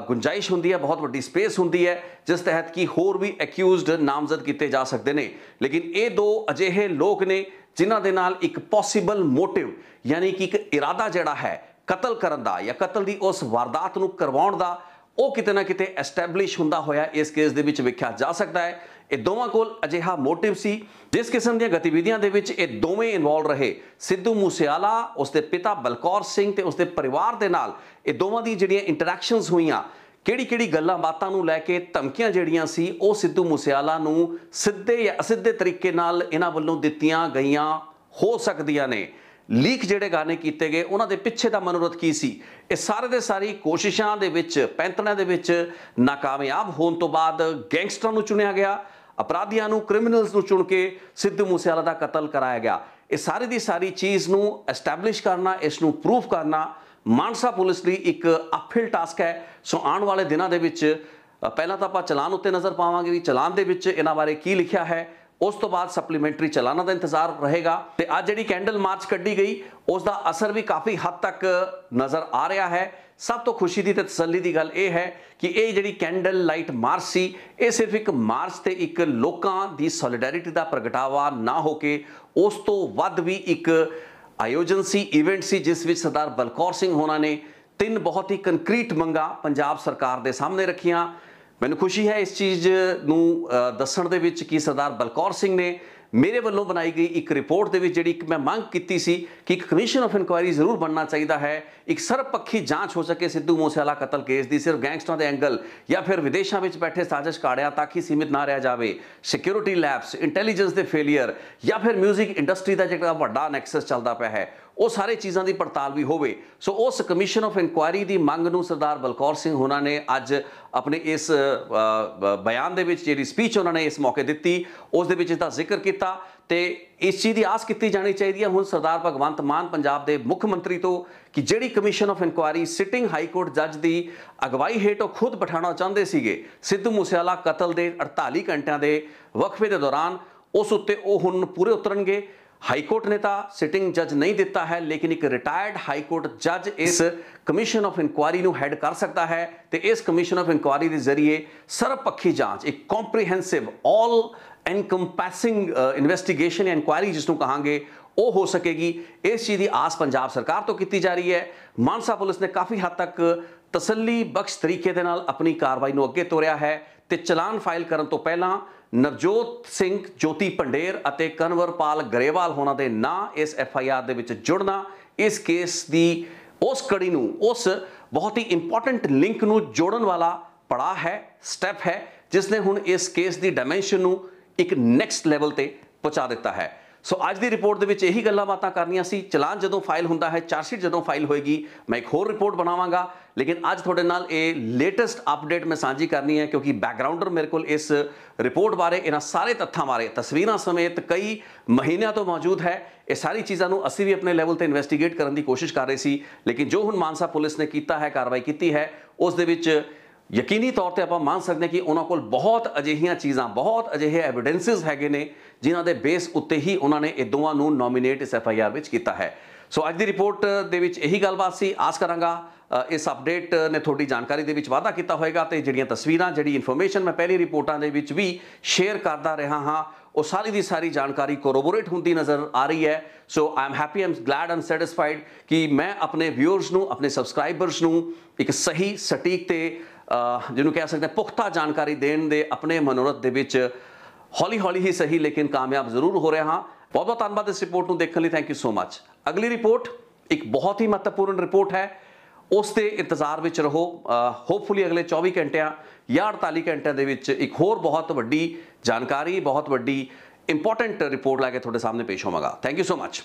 ਗੁੰਜਾਇਸ਼ ਹੁੰਦੀ ਹੈ, ਬਹੁਤ ਵੱਡੀ ਸਪੇਸ ਹੁੰਦੀ ਹੈ, ਜਿਸ ਤਹਿਤ ਕਿ ਹੋਰ ਵੀ ਅਕਿਊਜ਼ਡ ਨਾਮਜ਼ਦ ਕੀਤੇ ਜਾ ਸਕਦੇ ਨੇ। ਲੇਕਿਨ ਇਹ ਦੋ ਅਜਿਹੇ ਲੋਕ ਨੇ ਜਿਨ੍ਹਾਂ ਦੇ ਨਾਲ ਇੱਕ ਪੋਸੀਬਲ ਮੋਟਿਵ ਯਾਨੀ ਕਿ ਇੱਕ ਇਰਾਦਾ ਜਿਹੜਾ ਹੈ ਕਤਲ ਕਰਨ ਦਾ ਜਾਂ ਕਤਲ ਦੀ ਉਸ ਵਾਰਦਾਤ ਨੂੰ ਕਰਵਾਉਣ ਦਾ, ਉਹ ਕਿਤੇ ਨਾ ਕਿਤੇ ਐਸਟੈਬਲਿਸ਼ ਹੁੰਦਾ ਹੋਇਆ ਇਸ ਕੇਸ ਦੇ ਵਿੱਚ ਵੇਖਿਆ ਜਾ ਸਕਦਾ ਹੈ। ਇਹ ਦੋਵਾਂ ਕੋਲ ਅਜਿਹਾ ਮੋਟਿਵ ਸੀ। ਜਿਸ ਕਿਸਮ ਦੀਆਂ ਗਤੀਵਿਧੀਆਂ ਦੇ ਵਿੱਚ ਇਹ ਦੋਵੇਂ ਇਨਵੋਲਵ ਰਹੇ, ਸਿੱਧੂ ਮੂਸੇਵਾਲਾ, ਉਸਦੇ ਪਿਤਾ ਬਲਕੌਰ ਸਿੰਘ ਤੇ ਉਸਦੇ ਪਰਿਵਾਰ ਦੇ ਨਾਲ ਇਹ ਦੋਵਾਂ ਦੀ ਜਿਹੜੀਆਂ ਇੰਟਰੈਕਸ਼ਨਸ ਹੋਈਆਂ, ਕਿਹੜੀ ਗੱਲਾਂ ਬਾਤਾਂ ਨੂੰ ਲੈ ਕੇ ਧਮਕੀਆਂ ਜਿਹੜੀਆਂ ਸੀ ਉਹ ਸਿੱਧੂ ਮੂਸੇਵਾਲਾ ਨੂੰ ਸਿੱਧੇ ਜਾਂ ਅਸਿੱਧੇ ਤਰੀਕੇ ਨਾਲ ਇਹਨਾਂ ਵੱਲੋਂ ਦਿੱਤੀਆਂ ਗਈਆਂ ਹੋ ਸਕਦੀਆਂ ਨੇ। ਲੀਕ ਜਿਹੜੇ ਗਾਣੇ ਕੀਤੇ ਗਏ ਉਹਨਾਂ ਦੇ ਪਿੱਛੇ ਦਾ ਮਨੋਰਥ ਕੀ ਸੀ, ਇਹ ਸਾਰੇ ਦੇ ਸਾਰੀ ਕੋਸ਼ਿਸ਼ਾਂ ਦੇ ਵਿੱਚ, ਪੈਂਤੜਿਆਂ ਦੇ ਵਿੱਚ ਨਾਕਾਮਯਾਬ ਹੋਣ ਤੋਂ ਬਾਅਦ ਗੈਂਗਸਟਰਾਂ ਨੂੰ ਚੁਣਿਆ ਗਿਆ, ਅਪਰਾਧੀਆਂ ਨੂੰ, ਕ੍ਰਿਮੀਨਲਸ ਨੂੰ ਚੁਣ ਕੇ ਸਿੱਧੂ ਮੂਸੇਵਾਲਾ ਦਾ ਕਤਲ ਕਰਾਇਆ ਗਿਆ। ਇਹ ਸਾਰੀ ਦੀ ਸਾਰੀ ਚੀਜ਼ ਨੂੰ ਐਸਟੈਬਲਿਸ਼ ਕਰਨਾ, ਇਸ ਨੂੰ ਪ੍ਰੂਫ ਕਰਨਾ ਮਾਨਸਾ ਪੁਲਿਸ ਲਈ ਇੱਕ ਅਪਹਿਲ ਟਾਸਕ ਹੈ। ਸੋ ਆਉਣ ਵਾਲੇ ਦਿਨਾਂ ਦੇ ਵਿੱਚ ਪਹਿਲਾਂ ਤਾਂ ਆਪਾਂ ਚਲਾਨ ਉੱਤੇ ਨਜ਼ਰ ਪਾਵਾਂਗੇ ਵੀ ਚਲਾਨ ਦੇ ਵਿੱਚ ਇਹਨਾਂ ਬਾਰੇ ਕੀ ਲਿਖਿਆ ਹੈ, ਉਸ ਤੋਂ ਬਾਅਦ ਸਪਲੀਮੈਂਟਰੀ ਚਲਾਨਾਂ ਦਾ ਇੰਤਜ਼ਾਰ ਰਹੇਗਾ। ਤੇ ਅੱਜ ਜਿਹੜੀ ਕੈਂਡਲ ਮਾਰਚ ਕੱਢੀ ਗਈ ਉਸ ਦਾ ਅਸਰ ਵੀ ਕਾਫੀ ਹੱਦ ਤੱਕ ਨਜ਼ਰ ਆ ਰਿਹਾ ਹੈ। ਸਭ ਤੋਂ ਖੁਸ਼ੀ ਦੀ ਤੇ ਤਸੱਲੀ ਦੀ ਗੱਲ ਇਹ ਹੈ ਕਿ ਇਹ ਜਿਹੜੀ ਕੈਂਡਲ ਲਾਈਟ ਮਾਰਚ ਸੀ, ਇਹ ਸਿਰਫ ਇੱਕ ਮਾਰਚ ਤੇ ਇੱਕ ਲੋਕਾਂ ਦੀ ਸੋਲੀਡੈਰਿਟੀ ਦਾ ਪ੍ਰਗਟਾਵਾ ਨਾ ਹੋ ਕੇ ਉਸ ਤੋਂ ਵੱਧ ਵੀ ਇੱਕ ਆਯੋਜਨ ਸੀ, ਇਵੈਂਟ ਸੀ, ਜਿਸ ਵਿੱਚ ਸਰਦਾਰ ਬਲਕੌਰ ਸਿੰਘ ਹੋਣਾ ਨੇ 3 ਬਹੁਤ ਹੀ ਕੰਕਰੀਟ ਮੰਗਾਂ ਪੰਜਾਬ ਸਰਕਾਰ ਦੇ ਸਾਹਮਣੇ ਰੱਖੀਆਂ। ਮੈਨੂੰ ਖੁਸ਼ੀ ਹੈ ਇਸ ਚੀਜ਼ ਨੂੰ ਦੱਸਣ ਦੇ ਵਿੱਚ ਕਿ ਸਰਦਾਰ ਬਲਕੌਰ ਸਿੰਘ ਨੇ ਮੇਰੇ ਵੱਲੋਂ ਬਣਾਈ ਗਈ ਇੱਕ ਰਿਪੋਰਟ ਦੇ ਵਿੱਚ ਜਿਹੜੀ ਇੱਕ ਮੈਂ ਮੰਗ ਕੀਤੀ ਸੀ ਕਿ ਇੱਕ ਕਮਿਸ਼ਨ ਆਫ ਇਨਕੁਆਇਰੀ ਜ਼ਰੂਰ ਬਣਨਾ ਚਾਹੀਦਾ ਹੈ, ਇੱਕ ਸਰਬਪੱਖੀ ਜਾਂਚ ਹੋ ਸਕੇ ਸਿੱਧੂ ਮੂਸੇਵਾਲਾ ਕਤਲ ਕੇਸ ਦੀ, ਸਿਰਫ ਗੈਂਗਸਟਰਾਂ ਦੇ ਐਂਗਲ ਜਾਂ ਫਿਰ ਵਿਦੇਸ਼ਾਂ ਵਿੱਚ ਬੈਠੇ ਸਾਜ਼ਿਸ਼ ਕਾੜਿਆਂ ਤੱਕ ਹੀ ਸੀਮਿਤ ਨਾ ਰਹਿ ਜਾਵੇ। ਸਿਕਿਉਰਿਟੀ ਲੈਬਸ, ਇੰਟੈਲੀਜੈਂਸ ਦੇ ਫੇਲੀਅਰ ਜਾਂ ਫਿਰ 뮤직 ਇੰਡਸਟਰੀ ਦਾ ਜਿਹੜਾ ਵੱਡਾ ਨੈਕਸਸ ਚੱਲਦਾ ਪਿਆ ਹੈ, ਉਹ ਸਾਰੇ ਚੀਜ਼ਾਂ ਦੀ ਪੜਤਾਲ ਵੀ ਹੋਵੇ। ਸੋ ਉਸ ਕਮਿਸ਼ਨ ਆਫ ਇਨਕੁਆਇਰੀ ਦੀ ਮੰਗ ਨੂੰ ਸਰਦਾਰ ਬਲਕੌਰ ਸਿੰਘ ਹੋਣਾ ਨੇ ਅੱਜ ਆਪਣੇ ਇਸ ਬਿਆਨ ਦੇ ਵਿੱਚ, ਜਿਹੜੀ ਸਪੀਚ ਉਹਨਾਂ ਨੇ ਇਸ ਮੌਕੇ ਦਿੱਤੀ, ਉਸ ਦੇ ਵਿੱਚ ਇਸ ਦਾ ਜ਼ਿਕਰ ਕੀਤਾ ਤੇ ਇਸ ਚੀਜ਼ ਦੀ ਆਸ ਕੀਤੀ ਜਾਣੀ ਚਾਹੀਦੀ ਹੈ ਹੁਣ ਸਰਦਾਰ ਭਗਵੰਤ ਮਾਨ ਪੰਜਾਬ ਦੇ ਮੁੱਖ ਮੰਤਰੀ ਤੋਂ ਕਿ ਜਿਹੜੀ commission of inquiry sitting high court ਜੱਜ ਦੀ ਅਗਵਾਈ ਹੇਠ ਉਹ ਖੁਦ ਬਿਠਾਉਣਾ ਚਾਹੁੰਦੇ ਸੀਗੇ ਸਿੱਧੂ ਮੂਸੇਵਾਲਾ ਕਤਲ ਦੇ 48 ਘੰਟਿਆਂ ਦੇ ਵਕਫੇ ਦੇ ਦੌਰਾਨ, ਉਸ ਉੱਤੇ ਉਹ ਹੁਣ ਪੂਰੇ ਉਤਰਨਗੇ। ਹਾਈ ਕੋਰਟ ਨੇ ਤਾਂ ਸਿਟਿੰਗ ਜੱਜ ਨਹੀਂ ਦਿੱਤਾ ਹੈ, ਲੇਕਿਨ ਇੱਕ ਰਿਟਾਇਰਡ ਹਾਈ ਕੋਰਟ ਜੱਜ ਇਸ ਕਮਿਸ਼ਨ ਆਫ ਇਨਕੁਆਇਰੀ ਨੂੰ ਹੈਡ ਕਰ ਸਕਦਾ ਹੈ ਤੇ ਇਸ ਕਮਿਸ਼ਨ ਆਫ ਇਨਕੁਆਇਰੀ ਦੇ ਜ਼ਰੀਏ ਸਰਬਪੱਖੀ ਜਾਂਚ, ਇੱਕ ਕੰਪਰੀਹੈਂਸਿਵ ਆਲ ਐਨਕੰਪੈਸਿੰਗ ਇਨਵੈਸਟੀਗੇਸ਼ਨ ਜਾਂ ਇਨਕੁਆਇਰੀ ਜਿਸ ਨੂੰ ਕਹਾਂਗੇ, ਉਹ ਹੋ ਸਕੇਗੀ। ਇਸ ਚੀਜ਼ ਦੀ ਆਸ ਪੰਜਾਬ ਸਰਕਾਰ ਤੋਂ ਕੀਤੀ ਜਾ ਰਹੀ ਹੈ। ਮਾਨਸਾ ਪੁਲਿਸ ਨੇ ਕਾਫੀ ਹੱਦ ਤੱਕ ਤਸੱਲੀ ਬਖਸ਼ ਤਰੀਕੇ ਦੇ ਨਾਲ ਆਪਣੀ ਕਾਰਵਾਈ ਨੂੰ ਅੱਗੇ ਤੋਰਿਆ ਹੈ ਤੇ ਚਲਾਨ ਫਾਈਲ ਕਰਨ ਤੋਂ ਪਹਿਲਾਂ ਨਵਜੋਤ ਸਿੰਘ, ਜੋਤੀ ਪੰਡੇਰ ਅਤੇ ਕਨਵਰਪਾਲ ਗਰੇਵਾਲ ਹੋਣਾ ਦੇ ਨਾਂ ਇਸ FIR ਦੇ ਵਿੱਚ ਜੁੜਨਾ, ਇਸ ਕੇਸ ਦੀ ਉਸ ਕੜੀ ਨੂੰ, ਉਸ ਬਹੁਤ ਹੀ ਇੰਪੋਰਟੈਂਟ ਲਿੰਕ ਨੂੰ ਜੋੜਨ ਵਾਲਾ ਪੜਾਅ ਹੈ, ਸਟੈਪ ਹੈ, ਜਿਸ ਨੇ ਹੁਣ ਇਸ ਕੇਸ ਦੀ ਡਾਇਮੈਂਸ਼ਨ ਨੂੰ ਇੱਕ ਨੈਕਸਟ ਲੈਵਲ ਤੇ ਪਹੁੰਚਾ ਦਿੱਤਾ ਹੈ। ਸੋ ਅੱਜ ਦੀ ਰਿਪੋਰਟ ਦੇ ਵਿੱਚ ਇਹੀ ਗੱਲਾਂ ਬਾਤਾਂ ਕਰਨੀਆਂ ਸੀ। ਚਲਾਨ ਜਦੋਂ ਫਾਈਲ ਹੁੰਦਾ ਹੈ, ਚਾਰਜਸ਼ੀਟ ਜਦੋਂ ਫਾਈਲ ਹੋਏਗੀ, ਮੈਂ ਇੱਕ ਹੋਰ ਰਿਪੋਰਟ ਬਣਾਵਾਂਗਾ, ਲੇਕਿਨ ਅੱਜ ਤੁਹਾਡੇ ਨਾਲ ਇਹ ਲੇਟੈਸਟ ਅਪਡੇਟ ਮੈਂ ਸਾਂਝੀ ਕਰਨੀ ਹੈ ਕਿਉਂਕਿ ਬੈਕਗਰਾਊਂਡਰ ਮੇਰੇ ਕੋਲ ਇਸ ਰਿਪੋਰਟ ਬਾਰੇ, ਇਹਨਾਂ ਸਾਰੇ ਤੱਥਾਂ ਬਾਰੇ ਤਸਵੀਰਾਂ ਸਮੇਤ ਕਈ ਮਹੀਨਿਆਂ ਤੋਂ ਮੌਜੂਦ ਹੈ। ਇਹ ਸਾਰੀ ਚੀਜ਼ਾਂ ਨੂੰ ਅਸੀਂ ਵੀ ਆਪਣੇ ਲੈਵਲ ਤੇ ਇਨਵੈਸਟੀਗੇਟ ਕਰਨ ਦੀ ਕੋਸ਼ਿਸ਼ ਕਰ ਰਹੇ ਸੀ, ਲੇਕਿਨ ਜੋ ਹੁਣ ਮਾਨਸਾ ਪੁਲਿਸ ਨੇ ਕੀਤਾ ਹੈ, ਕਾਰਵਾਈ ਕੀਤੀ ਹੈ, ਉਸ ਦੇ ਵਿੱਚ ਯਕੀਨੀ ਤੌਰ ਤੇ ਆਪਾਂ ਮੰਨ ਸਕਦੇ ਹਾਂ ਕਿ ਉਹਨਾਂ ਕੋਲ ਬਹੁਤ ਅਜਿਹੀਆਂ ਚੀਜ਼ਾਂ, ਬਹੁਤ ਅਜਿਹੇ ਐਵੀਡੈਂਸਿਸ ਹੈਗੇ ਨੇ ਜਿਨ੍ਹਾਂ ਦੇ ਬੇਸ ਉੱਤੇ ਹੀ ਉਹਨਾਂ ਨੇ ਇਹ ਦੋਵਾਂ ਨੂੰ ਨੋਮੀਨੇਟ ਇਸ FIR ਵਿੱਚ ਕੀਤਾ ਹੈ। ਸੋ ਅੱਜ ਦੀ ਰਿਪੋਰਟ ਦੇ ਵਿੱਚ ਇਹੀ ਗੱਲਬਾਤ ਸੀ। ਆਸ ਕਰਾਂਗਾ ਇਸ ਅਪਡੇਟ ਨੇ ਤੁਹਾਡੀ ਜਾਣਕਾਰੀ ਦੇ ਵਿੱਚ ਵਾਧਾ ਕੀਤਾ ਹੋਵੇਗਾ ਤੇ ਜਿਹੜੀਆਂ ਤਸਵੀਰਾਂ, ਜਿਹੜੀ ਇਨਫੋਰਮੇਸ਼ਨ ਮੈਂ ਪਹਿਲੀ ਰਿਪੋਰਟਾਂ ਦੇ ਵਿੱਚ ਵੀ ਸ਼ੇਅਰ ਕਰਦਾ ਰਿਹਾ ਹਾਂ, ਉਹ ਸਾਰੀ ਦੀ ਸਾਰੀ ਜਾਣਕਾਰੀ ਕੋਰੋਬੋਰੇਟ ਹੁੰਦੀ ਨਜ਼ਰ ਆ ਰਹੀ ਹੈ। So I am happy, I am glad, I am satisfied ਕਿ ਮੈਂ ਆਪਣੇ ਵਿਊਅਰਸ ਨੂੰ, ਆਪਣੇ ਸਬਸਕ੍ਰਾਈਬਰਸ ਨੂੰ ਇੱਕ ਸਹੀ, ਸਟੀਕ ਤੇ ਜਿਹਨੂੰ ਕਹਿ ਸਕਦੇ ਪੁਖਤਾ ਜਾਣਕਾਰੀ ਦੇਣ ਦੇ ਆਪਣੇ ਮਨੋਰਥ ਦੇ ਵਿੱਚ ਹੌਲੀ ਹੌਲੀ ਹੀ ਸਹੀ ਲੇਕਿਨ ਕਾਮਯਾਬ ਜ਼ਰੂਰ ਹੋ ਰਿਹਾ ਹਾਂ। ਬਹੁਤ ਬਹੁਤ ਧੰਨਵਾਦ ਇਸ ਰਿਪੋਰਟ ਨੂੰ ਦੇਖਣ ਲਈ। Thank you so much. ਅਗਲੀ ਰਿਪੋਰਟ ਇੱਕ ਬਹੁਤ ਹੀ ਮਹੱਤਵਪੂਰਨ ਰਿਪੋਰਟ ਹੈ, ਉਸ ਦੇ ਇੰਤਜ਼ਾਰ ਵਿੱਚ ਰਹੋ। ਹੋਪਫੁਲੀ ਅਗਲੇ 24 ਘੰਟਿਆਂ ਜਾਂ 48 ਘੰਟਿਆਂ ਦੇ ਵਿੱਚ ਇੱਕ ਹੋਰ ਬਹੁਤ ਵੱਡੀ ਜਾਣਕਾਰੀ, ਬਹੁਤ ਵੱਡੀ ਇੰਪੋਰਟੈਂਟ ਰਿਪੋਰਟ ਲੈ ਕੇ ਤੁਹਾਡੇ ਸਾਹਮਣੇ ਪੇਸ਼ ਹੋਵਾਂਗਾ। Thank you so much.